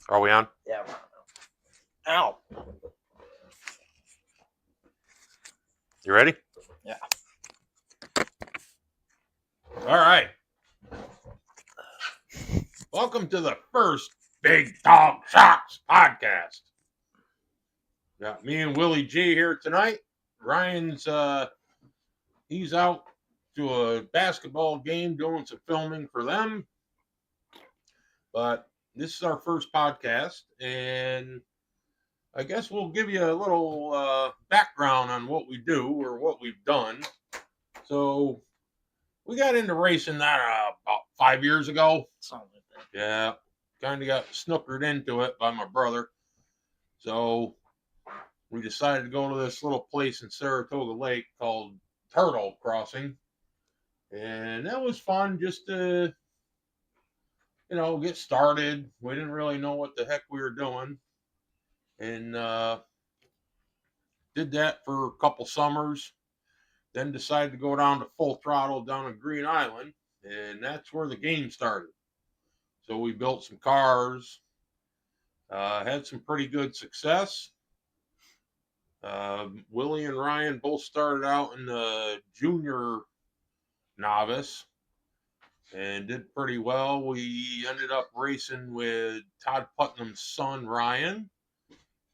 Are we on? Yeah, we're on. Ow. You ready? Yeah. All right. Welcome to the first Big Dog Shots podcast. Got me and Willie G here tonight. Ryan's he's out to a basketball game doing some filming for them. But this is our first podcast, and I guess we'll give you a little background on what we do or what we've done. So we got into racing that about 5 years ago. Something like that. Yeah, kind of got snookered into it by my brother. So we decided to go to this little place in Saratoga Lake called Turtle Crossing. And that was fun just to, get started. We didn't really know what the heck we were doing. And did that for a couple summers. Then decided to go down to Full Throttle down in Green Island. And that's where the game started. So we built some cars, had some pretty good success. Willie and Ryan both started out in the junior novice and did pretty well. We ended up racing with Todd Putnam's son, Ryan,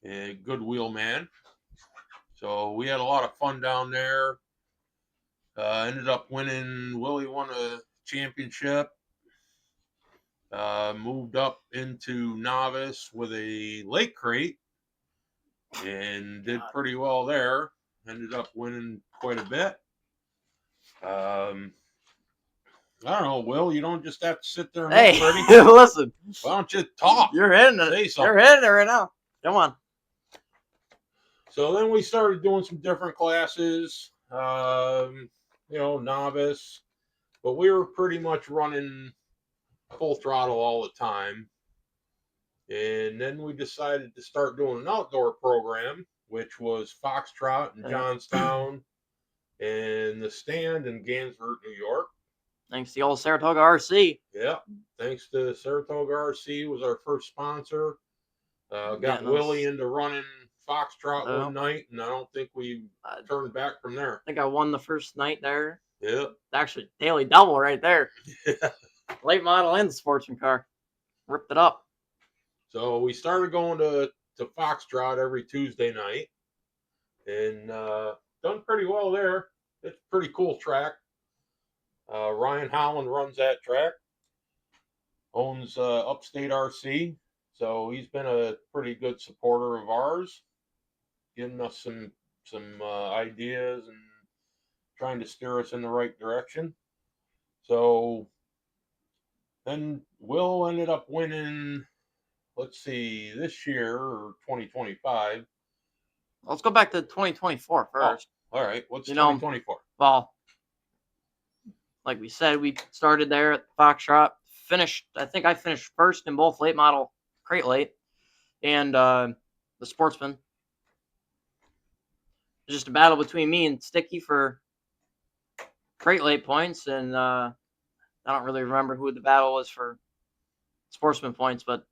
a good wheelman. So we had a lot of fun down there. Ended up winning. Willie won a championship. Moved up into novice with a lake crate and did pretty well there. Ended up winning quite a bit. I don't know, Will. You don't just have to sit there and Hey, look pretty. listen. Why don't you talk? You're hitting it. Say something. You're hitting it right now. Come on. So then we started doing some different classes, novice, but we were pretty much running full throttle all the time. And then we decided to start doing an outdoor program, which was Foxtrot in Johnstown and the Stand in Gansevoort, New York. Thanks to the old Saratoga RC. Yeah, thanks to Saratoga RC was our first sponsor. Got Willie into running Foxtrot one night, and I don't think we turned back from there. I think I won the first night there. Yeah. Actually, daily double right there. Yeah. Late model and sportsman car. Ripped it up. So we started going to Foxtrot every Tuesday night, and done pretty well there. It's a pretty cool track. Ryan Holland runs that track. Owns Upstate RC. So he's been a pretty good supporter of ours, giving us some ideas and trying to steer us in the right direction. So then Will ended up winning, let's see, this year or 2025. Let's go back to 2024 first. Oh, all right. What's 2024? Well, like we said, we started there at Foxtrot. I think I finished first in both late model crate late and the sportsman. Just a battle between me and Sticky for crate late points, and I don't really remember who the battle was for sportsman points, but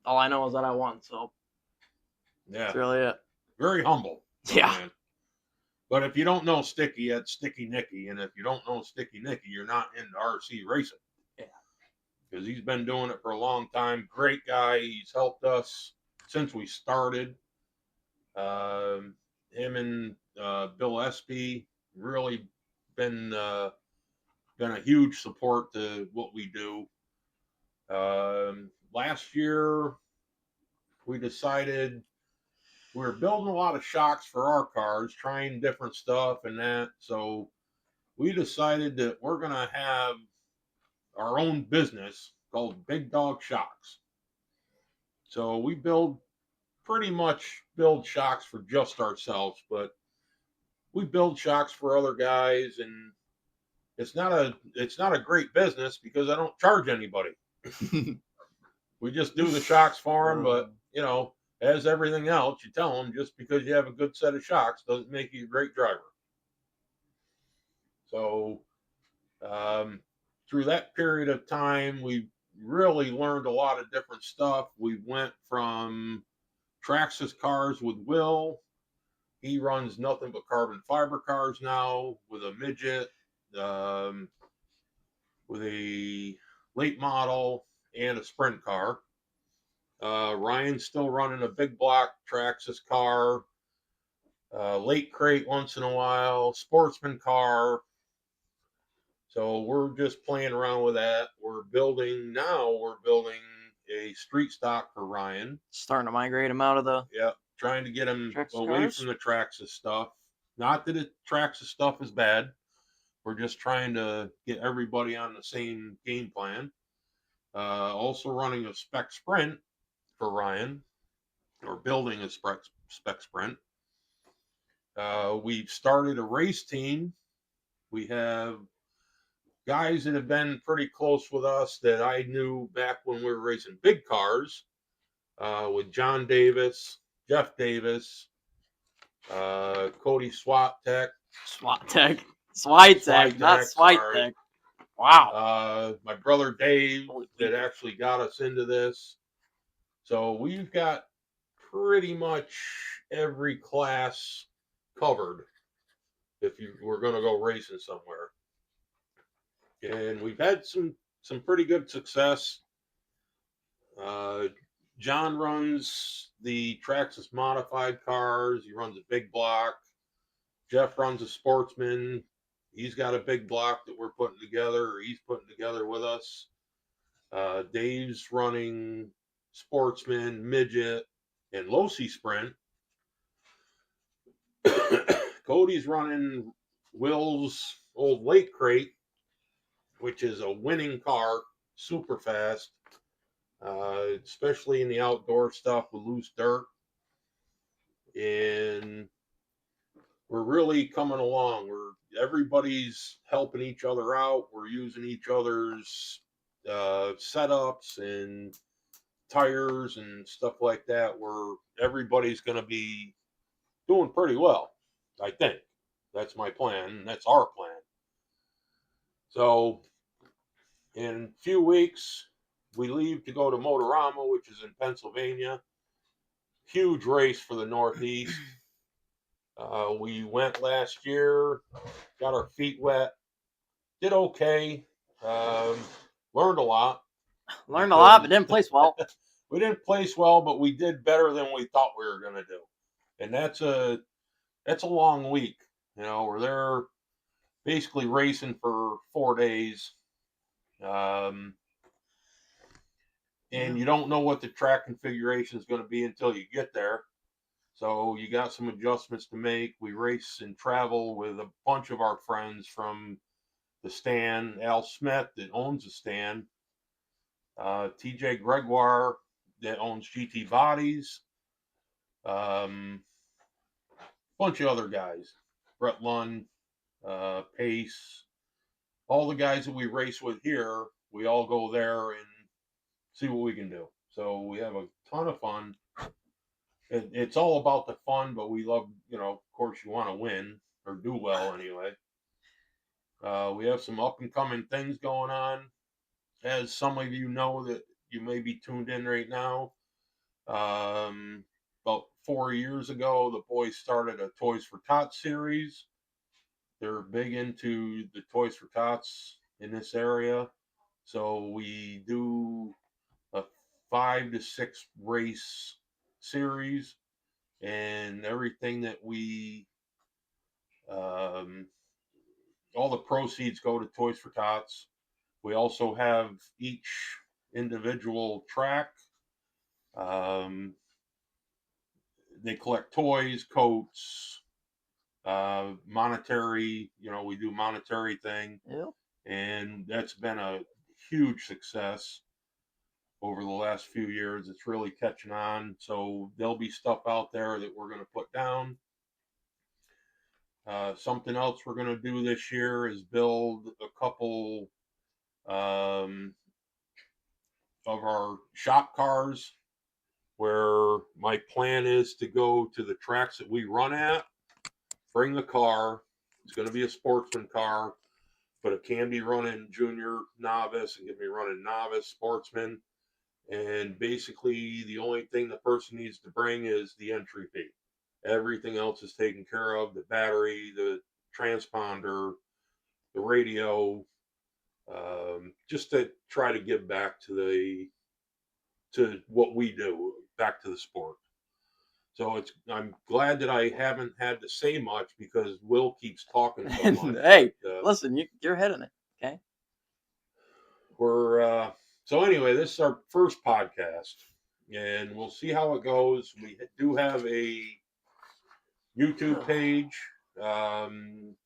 all I know is that I won. So yeah, that's really it. Very humble. Yeah. Man. But if you don't know Sticky, that's Sticky Nicky, and if you don't know Sticky Nicky, you're not into RC racing. Yeah. Because he's been doing it for a long time. Great guy. He's helped us since we started. Him and Bill Espy really been a huge support to what we do. Last year, we decided we were building a lot of shocks for our cars, trying different stuff and that. So we decided that we're going to have our own business called Big Dog Shocks. So we pretty much build shocks for just ourselves, but we build shocks for other guys, and it's not a great business because I don't charge anybody. We just do the shocks for them, but as everything else, you tell them just because you have a good set of shocks doesn't make you a great driver. So through that period of time, we really learned a lot of different stuff. We went from Traxxas cars with Will. He runs nothing but carbon fiber cars now with a midget, um, with a late model and a sprint car. Ryan's still running a big block Traxxas car, late crate once in a while, sportsman car. So we're just playing around with that. We're building a street stock for Ryan. Starting to migrate him out of the Yep, trying to get him Traxxas away cars? from the Traxxas stuff. Not that the Traxxas stuff is bad. We're just trying to get everybody on the same game plan. Also running a spec sprint for Ryan, or building a spec sprint. We've started a race team. We have guys that have been pretty close with us that I knew back when we were racing big cars, with John Davis, Jeff Davis, Cody Swatek, SWAT Tech, not Switek. sorry. Wow. My brother Dave Holy that people. actually got us into this. So we've got pretty much every class covered if you were going to go racing somewhere. And we've had some pretty good success. John runs the Traxxas modified cars. He runs a big block. Jeff runs a sportsman. He's got a big block that we're putting together, or he's putting together with us. Dave's running sportsman, midget, and low-C sprint. Cody's running Will's old late crate, which is a winning car, super fast, especially in the outdoor stuff with loose dirt. And we're really coming along. Everybody's helping each other out. We're using each other's setups and tires and stuff like that, where everybody's going to be doing pretty well, I think. That's my plan. That's our plan. So in a few weeks, we leave to go to Motorama, which is in Pennsylvania. Huge race for the Northeast. We went last year, got our feet wet, did okay, learned a lot. Learned a lot, but didn't place well. We didn't place well, but we did better than we thought we were going to do. And that's a long week. You know, we're there basically racing for 4 days. And you don't know what the track configuration is going to be until you get there. So you got some adjustments to make. We race and travel with a bunch of our friends from the stand. Al Smith that owns the stand. TJ Gregoire that owns GT Bodies. Bunch of other guys. Brett Lund, Pace. All the guys that we race with here, we all go there and see what we can do. So we have a ton of fun. It's all about the fun, but we love, of course, you want to win or do well anyway. We have some up and coming things going on. As some of you know that you may be tuned in right now, about 4 years ago, the boys started a Toys for Tots series. They're big into the Toys for Tots in this area. So we do a 5 to 6 race series, and everything that we all the proceeds go to Toys for Tots. We also have each individual track. They collect toys, coats, monetary, we do monetary thing. Yeah. And that's been a huge success over the last few years. It's really catching on. So there'll be stuff out there that we're going to put down. Something else we're going to do this year is build a couple of our shop cars, where my plan is to go to the tracks that we run at, bring the car. It's going to be a sportsman car. but it can be running junior, novice, and can be running novice, sportsman. And basically, the only thing the person needs to bring is the entry fee. Everything else is taken care of: the battery, the transponder, the radio, just to try to give back to what we do, back to the sport. So I'm glad that I haven't had to say much because Will keeps talking so much. Hey, but, listen, you're hitting it. Okay. So anyway, this is our first podcast, and we'll see how it goes. We do have a YouTube page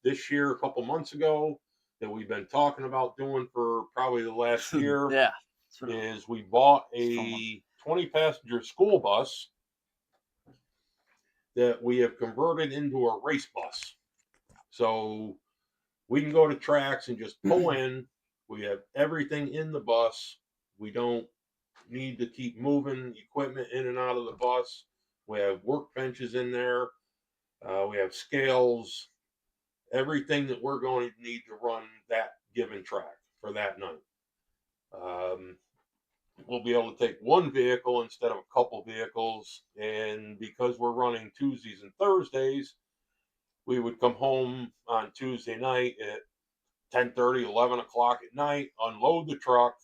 this year, a couple months ago, that we've been talking about doing for probably the last year. Yeah. Is we bought It's a 20-passenger school bus that we have converted into a race bus. So we can go to tracks and just pull in. We have everything in the bus. We don't need to keep moving equipment in and out of the bus. We have workbenches in there. We have scales, everything that we're going to need to run that given track for that night. We'll be able to take one vehicle instead of a couple vehicles. And because we're running Tuesdays and Thursdays, we would come home on Tuesday night at 10:30, 11 o'clock at night, unload the truck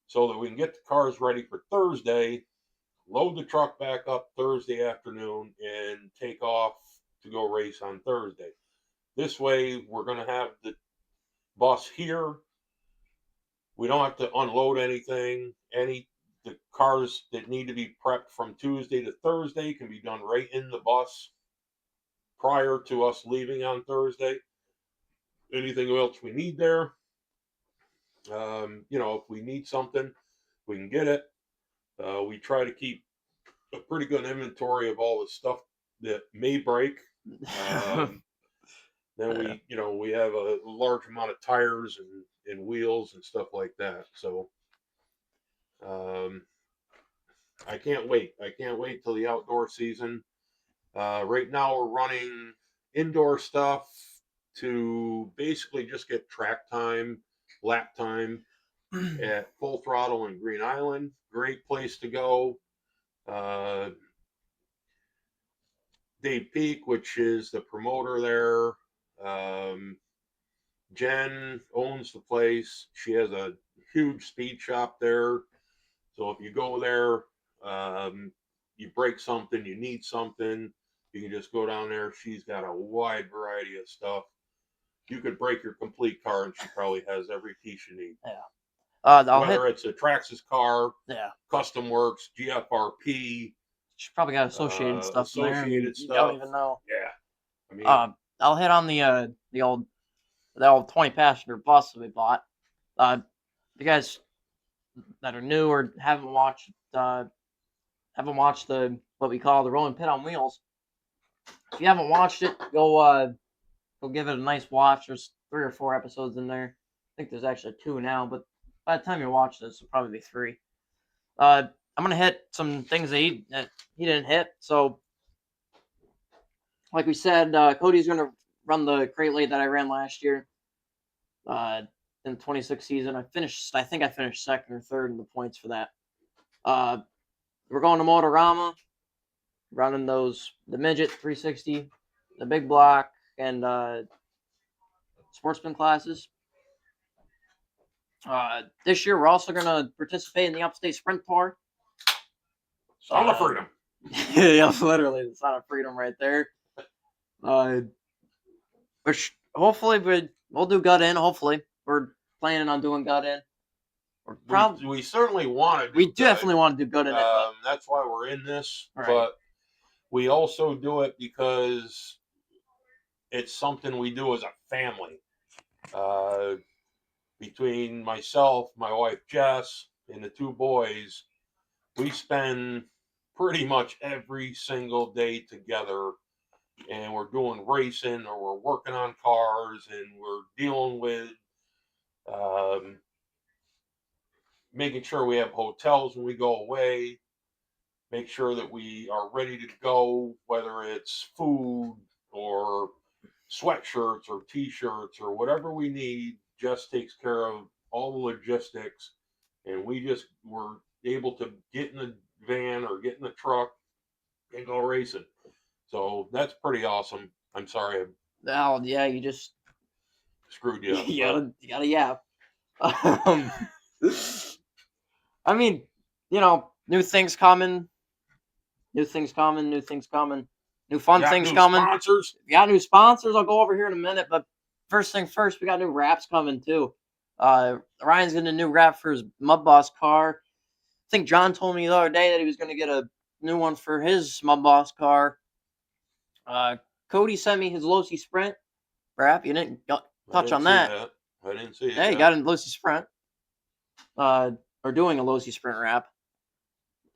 so that we can get the cars ready for Thursday, load the truck back up Thursday afternoon, and take off to go race on Thursday. This way, we're going to have the bus here. We don't have to unload anything. The cars that need to be prepped from Tuesday to Thursday can be done right in the bus prior to us leaving on Thursday. Anything else we need there, if we need something, we can get it. We try to keep a pretty good inventory of all the stuff that may break. Then we have a large amount of tires and wheels and stuff like that. So I can't wait. I can't wait till the outdoor season. Right now we're running indoor stuff to basically just get track time, lap time at Full Throttle in Green Island. Great place to go. Dave Peak, which is the promoter there. Jen owns the place. She has a huge speed shop there. So if you go there, you break something, you need something, you can just go down there. She's got a wide variety of stuff. You could break your complete car, and she probably has every piece you need. Yeah. Whether it's a Traxxas car, Yeah. Custom Works, GFRP. She probably got associated stuff in there. Stuff. You don't even know. Yeah. I mean, I'll hit on the old 20-passenger bus that we bought. You guys that are new or haven't watched the what we call the Rolling Pit on Wheels. If you haven't watched it, go give it a nice watch. There's 3 or 4 episodes in there. I think there's actually 2 now, but by the time you watch this, it'll probably be 3. I'm gonna hit some things that he didn't hit. So, like we said, Cody's gonna run the crate late that I ran last year. In the 26 season, I think I finished second or third in the points for that. We're going to Motorama, running the midget 360, the big block, and sportsman classes. This year, we're also going to participate in the Upstate Sprint Tour. Sound of freedom. Yeah, literally, the sound of freedom right there. Which hopefully we'll do gut in. Hopefully, we're planning on doing gut in. We certainly want to. We definitely want to do gut in. That's why we're in this. Right. But we also do it because it's something we do as a family. Between myself, my wife Jess, and the 2 boys, we spend pretty much every single day together, and we're doing racing or we're working on cars and we're dealing with making sure we have hotels when we go away, make sure that we are ready to go, whether it's food or sweatshirts or t-shirts or whatever we need. Jess takes care of all the logistics, and we just were able to get in the van or get in the truck and go racing. So that's pretty awesome. I'm sorry I Oh yeah, you just screwed you up, you but gotta yap. Um, I mean, new things coming, new things coming, new things coming, new we fun got things new coming. sponsors. We got new sponsors. I'll go over here in a minute, but first thing first, we got new wraps coming too. Ryan's getting a new wrap for his Mud Boss car. I think John told me the other day that he was going to get a new one for his Mud Boss car. Cody sent me his Losi Sprint wrap. You didn't I touch didn't on see that. that. I didn't see it Yeah, you yet. got a Losi Sprint. Or doing a Losi Sprint wrap.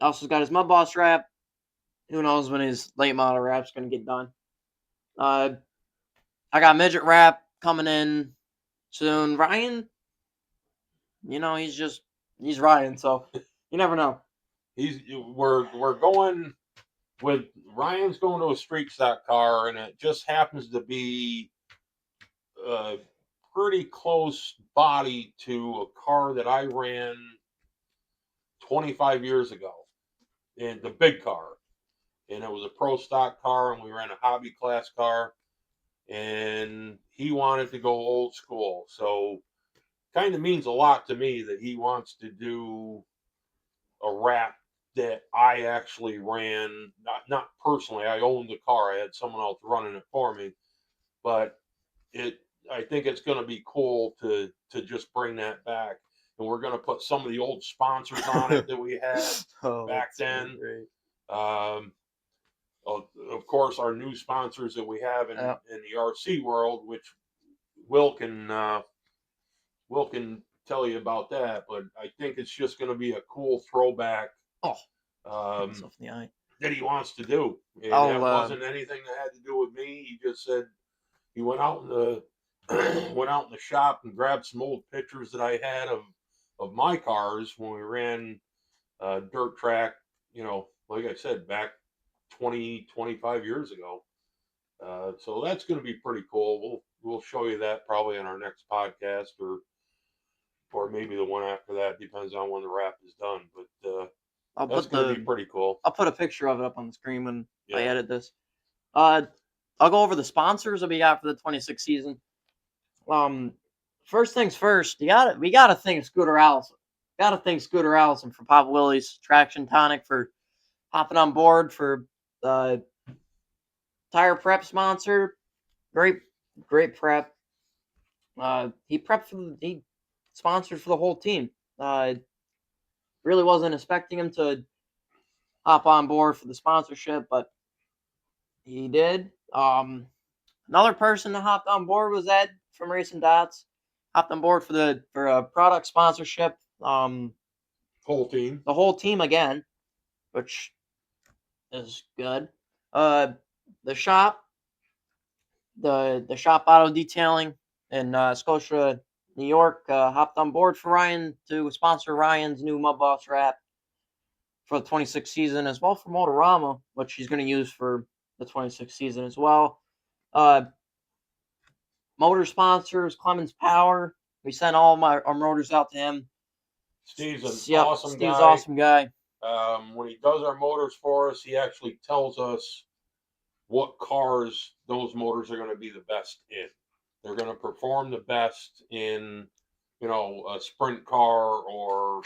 Also got his Mud Boss wrap. Who knows when his late model wrap's going to get done. I got midget wrap coming in soon. Ryan, he's Ryan, so you never know. We're going with Ryan's going to a street stock car, and it just happens to be a pretty close body to a car that I ran 25 years ago, in the big car, and it was a pro stock car, and we ran a hobby class car, and he wanted to go old school, so kind of means a lot to me that he wants to do a wrap that I actually ran, not personally. I owned the car. I had someone else running it for me, but it I think it's going to be cool to just bring that back, and we're going to put some of the old sponsors on it that we had back then. Um, of course, our new sponsors that we have in the RC world, which Will can Will can tell you about that. But I think it's just going to be a cool throwback. Oh, Um, in the eye. that he wants to do, and I'll that wasn't anything that had to do with me. He just said he went out in the went out in the shop and grabbed some old pictures that I had of my cars when we ran dirt track. Like I said, back 25 years ago. So that's going to be pretty cool. We'll show you that probably in our next podcast, or maybe the one after that. Depends on when the wrap is done. But that's going to be pretty cool. I'll put a picture of it up on the screen when I Yeah. edit this. I'll go over the sponsors that we got for the 26 season. First things first, we gotta thank Scooter Allison. Gotta thank Scooter Allison for Pop Willie's Traction Tonic for hopping on board for the tire prep sponsor. Great prep. He sponsored for the whole team. Really wasn't expecting him to hop on board for the sponsorship, but he did. Another person that hopped on board was Ed from Racing Dots. Hopped on board for a product sponsorship. Whole team. The whole team again, which is good. The shop, the shop auto detailing in Scotia, New York, hopped on board for Ryan to sponsor Ryan's new Mud Boss wrap for the 26th season, as well for Motorama, which he's going to use for the 26th season as well. Motor sponsors, Clemens Power. We sent all our motors out to him. Steve's awesome guy. When he does our motors for us, he actually tells us what cars those motors are going to be the best in. They're going to perform the best in, a sprint car or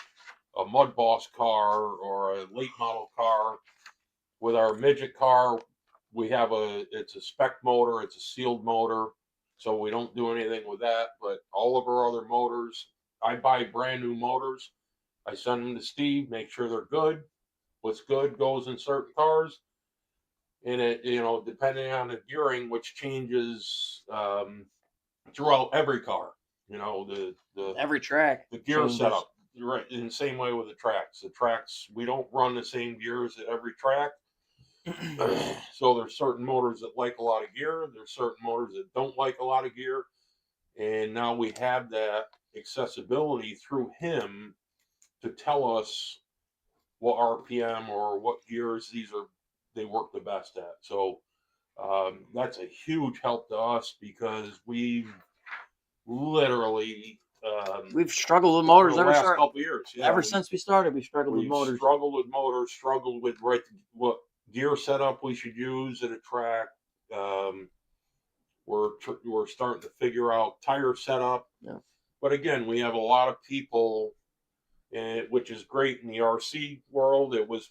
a Mud Boss car or a late model car. With our midget car, it's a spec motor, it's a sealed motor, so we don't do anything with that. But all of our other motors, I buy brand new motors. I send them to Steve, make sure they're good. What's good goes in certain cars, and it, depending on the gearing, which changes throughout every car. Every track, the gear changes. setup. Right, in the same way with the tracks. The tracks, we don't run the same gears at every track. So there's certain motors that like a lot of gear. There's certain motors that don't like a lot of gear. And now we have that accessibility through him to tell us what RPM or what gears they work the best at. So That's a huge help to us because we've literally We've struggled with for motors the last couple of years. Yeah, ever since we started. We struggled with we've motors. struggled with motors, struggled with what gear setup we should use at a track. Um, we're starting to figure out tire setup. Yeah. But again, we have a lot of people, which is great in the RC world. It was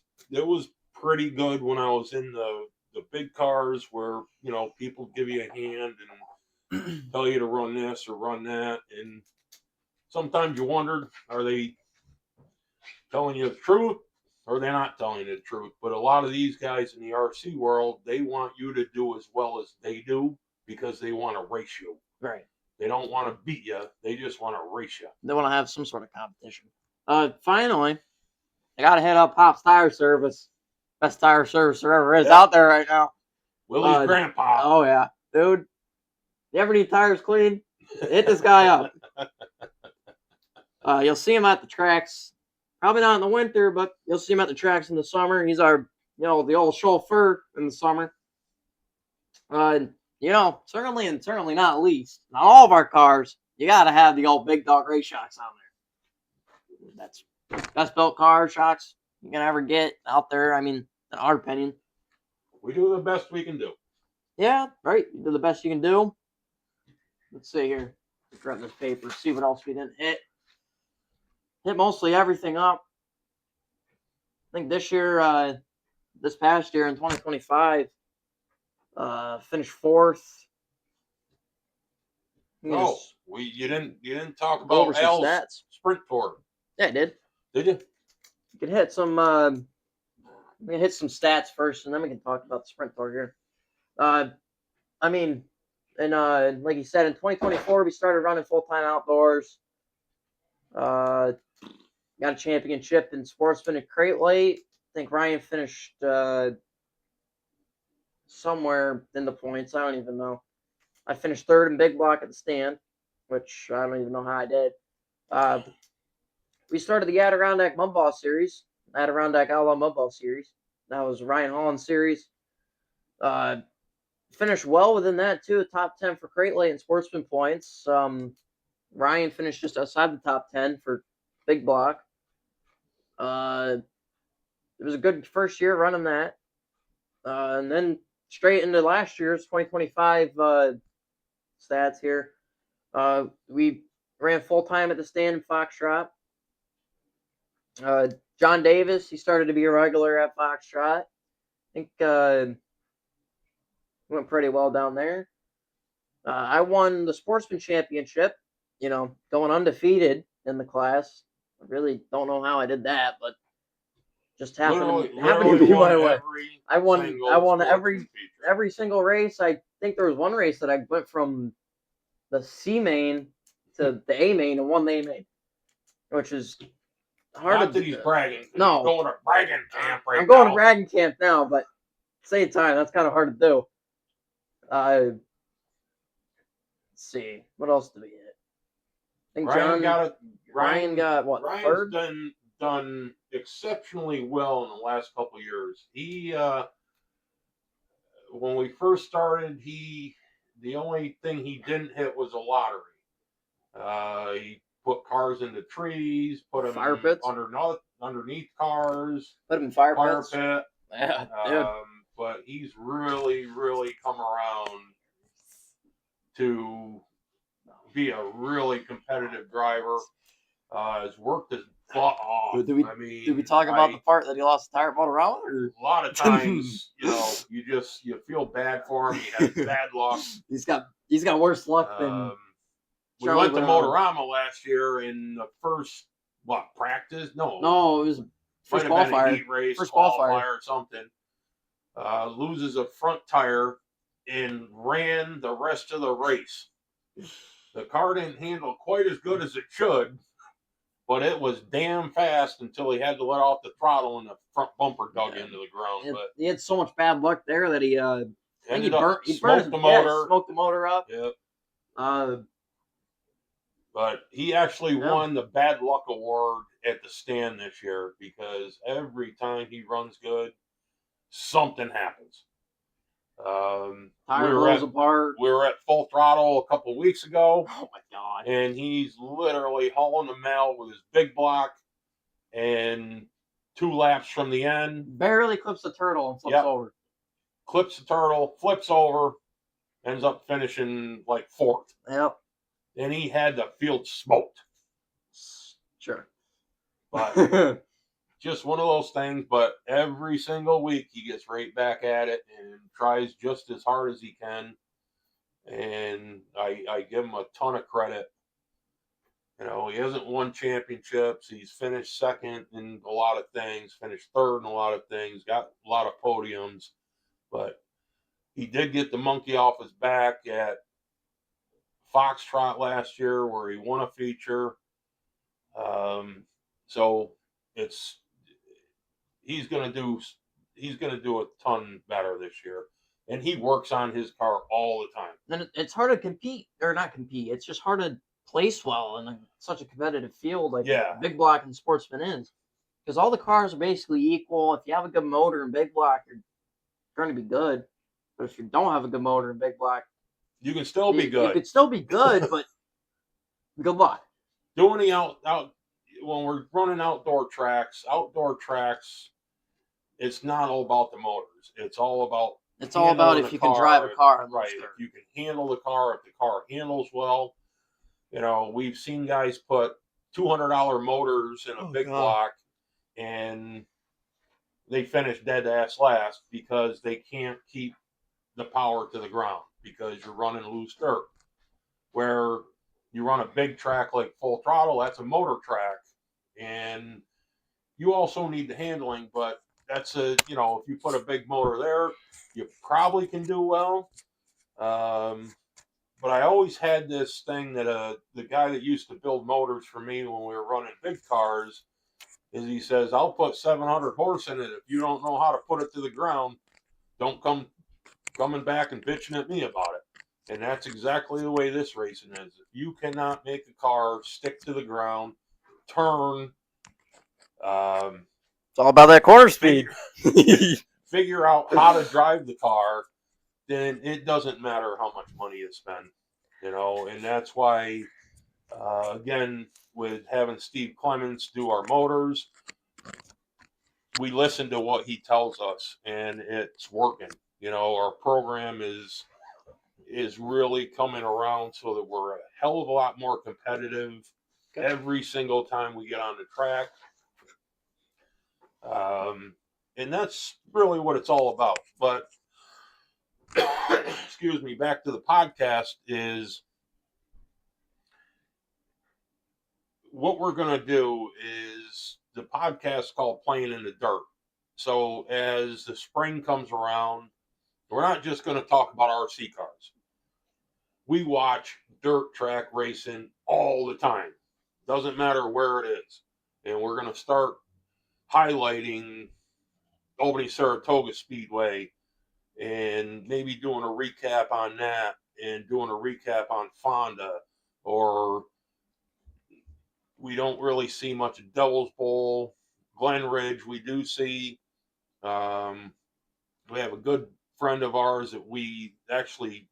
pretty good when I was in the big cars, where people give you a hand and tell you to run this or run that, and sometimes you wondered, are they telling you the truth or they're not telling you the truth? But a lot of these guys in the RC world, they want you to do as well as they do because they want to race you. Right. They don't want to beat you. They just want to race you. They want to have some sort of competition. Finally, I got to hit up Pop's Tire Service. Best tire service there ever is out there right now. Willie's grandpa. Oh, yeah. Dude, you ever need tires cleaned? Hit this guy up. You'll see him at the tracks. Probably not in the winter, but you'll see him at the tracks in the summer. He's our, the old chauffeur in the summer. Certainly and certainly not least, on all of our cars, you got to have the old big dog race shocks on there. That's best built car shocks you can ever get out there. I mean, in our opinion. We do the best we can do. Yeah, right. You do the best you can do. Let's see here. Grab this paper, see what else we didn't hit. Hit mostly everything up. I think this past year in 2025, finished fourth. You didn't talk Go over about some Al's stats. sprint tour. Yeah, I did. Did you? You can hit some. We can hit some stats first, and then we can talk about the sprint tour here. I mean, and like you said, in 2024 we started running full time outdoors. Got a championship in Sportsman at Crate Light. I think Ryan finished somewhere in the points. I don't even know. I finished third in Big Block at the stand, which I don't even know how I did. We started the Adirondack Mudball Series, Adirondack Outlaw Mudball Series. That was Ryan Holland's series. Finished well within that too. Top 10 for Crate Light and Sportsman points. Ryan finished just outside the top 10 for Big Block. It was a good first year running that. And then straight into last year's 2025 stats here. We ran full time at the stand in Foxtrot. John Davis, he started to be a regular at Foxtrot. I think went pretty well down there. I won the Sportsman Championship, going undefeated in the class. I really don't know how I did that, but just happened to be my way. I won every single race. I think there was one race that I went from the C main to the A main and won the A main, which is hard. Not that he's bragging. No, I'm going to bragging camp right now. I'm going to bragging camp now, but at the same time, that's kind of hard to do. Let's see, what else did we hit? I think Ryan got what? Ryan's third? done exceptionally well in the last couple of years. He when we first started, the only thing he didn't hit was a lottery. He put cars into trees, put them Fire pits? underneath cars, Put them in fire pits. pit. Yeah, dude. But he's really, really come around to be a really competitive driver. Has worked his butt off. Did we talk about the part that he lost the tire at Motorama? Or? A lot of times, you feel bad for him. He has bad luck. He's got worse luck than. We went to Motorama last year in the first practice? No, it was first qualifier. Heat race, first qualifier or something. Loses a front tire and ran the rest of the race. The car didn't handle quite as good as it should, but it was damn fast until he had to let off the throttle and the front bumper dug into the ground. But he had so much bad luck there that he smoked the motor. Smoked the motor up. Yep. But he actually won the bad luck award at the stand this year because every time he runs good, something happens. Tire we were blows at apart. we were at Full Throttle a couple weeks ago, Oh my god! and he's literally hauling the mail with his big block and 2 laps from the end. Barely clips the turtle and flips Yep. over. Clips the turtle, flips over, ends up finishing like fourth. Yep. And he had the field smoked. Sure. But just one of those things. But every single week he gets right back at it and tries just as hard as he can. And I give him a ton of credit. You know, he hasn't won championships. He's finished second in a lot of things, finished third in a lot of things, got a lot of podiums. But he did get the monkey off his back at Foxtrot last year where he won a feature. So it's he's gonna do a ton better this year, and he works on his car all the time. Then it's hard to compete or not compete. It's just hard to place well in such a competitive field like Big Block and Sportsman is, because all the cars are basically equal. If you have a good motor in Big Block, you're going to be good. But if you don't have a good motor in Big Block, you can still be good. You could still be good, but good luck. Doing the out when we're running outdoor tracks, it's not all about the motors. It's all about if you can drive a car. Right. If you can handle the car, if the car handles well. You know, we've seen guys put $200 motors in a big block and they finish dead ass last because they can't keep the power to the ground because you're running loose dirt. Where you run a big track like Full Throttle, that's a motor track. And you also need the handling, but that's if you put a big motor there, you probably can do well. But I always had this thing that the guy that used to build motors for me when we were running big cars is he says, I'll put 700 horse in it. If you don't know how to put it to the ground, don't coming back and bitching at me about it. And that's exactly the way this racing is. If you cannot make a car stick to the ground, turn, it's all about that corner speed. Figure out how to drive the car, then it doesn't matter how much money you spend, and that's why, again, with having Steve Clements do our motors, we listen to what he tells us, and it's working. Our program is really coming around so that we're a hell of a lot more competitive every single time we get on the track. And that's really what it's all about. But excuse me, back to the podcast is what we're going to do is the podcast called Playing in the Dirt. So as the spring comes around, we're not just going to talk about RC cars. We watch dirt track racing all the time. Doesn't matter where it is. And we're going to start highlighting Albany Saratoga Speedway and maybe doing a recap on that and doing a recap on Fonda. Or we don't really see much of Devil's Bowl. Glen Ridge we do see. We have a good friend of ours that we actually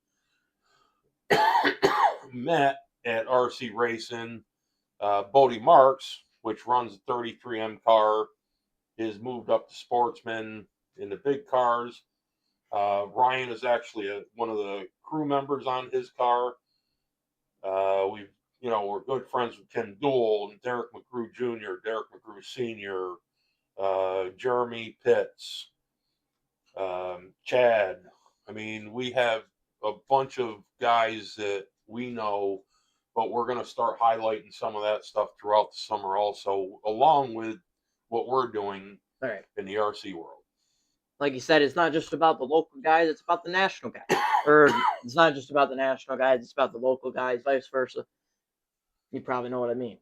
met at RC Racing, Bodie Marks, which runs a 33M car, is moved up to Sportsman in the big cars. Ryan is actually one of the crew members on his car. We're good friends with Ken Duell and Derek McGrew Jr., Derek McGrew Sr., Jeremy Pitts, Chad. I mean, we have a bunch of guys that we know, but we're going to start highlighting some of that stuff throughout the summer also, along with what we're doing in the RC world. Like you said, it's not just about the local guys, it's about the national guys. Or it's not just about the national guys, it's about the local guys, vice versa. You probably know what I mean.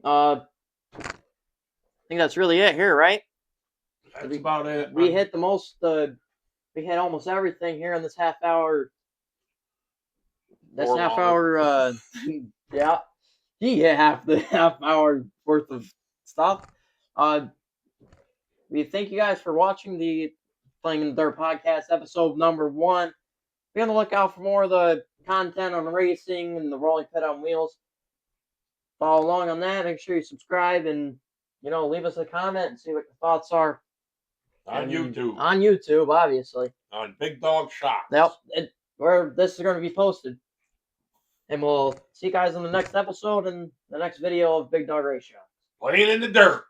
I think that's really it here, right? That's about it. We hit the most, we had almost everything here in this half hour. That's half hour, yeah. Half the half hour worth of stuff. We thank you guys for watching the Playing in the Dirt Podcast, episode number 1. Be on the lookout for more of the content on racing and the rolling pit on wheels. Follow along on that. Make sure you subscribe and, leave us a comment and see what your thoughts are. On YouTube. On YouTube, obviously. On Big Dog Shocks. Yep. Where this is going to be posted. And we'll see you guys in the next episode and the next video of Big Dog Race Shop. Playing in the dirt.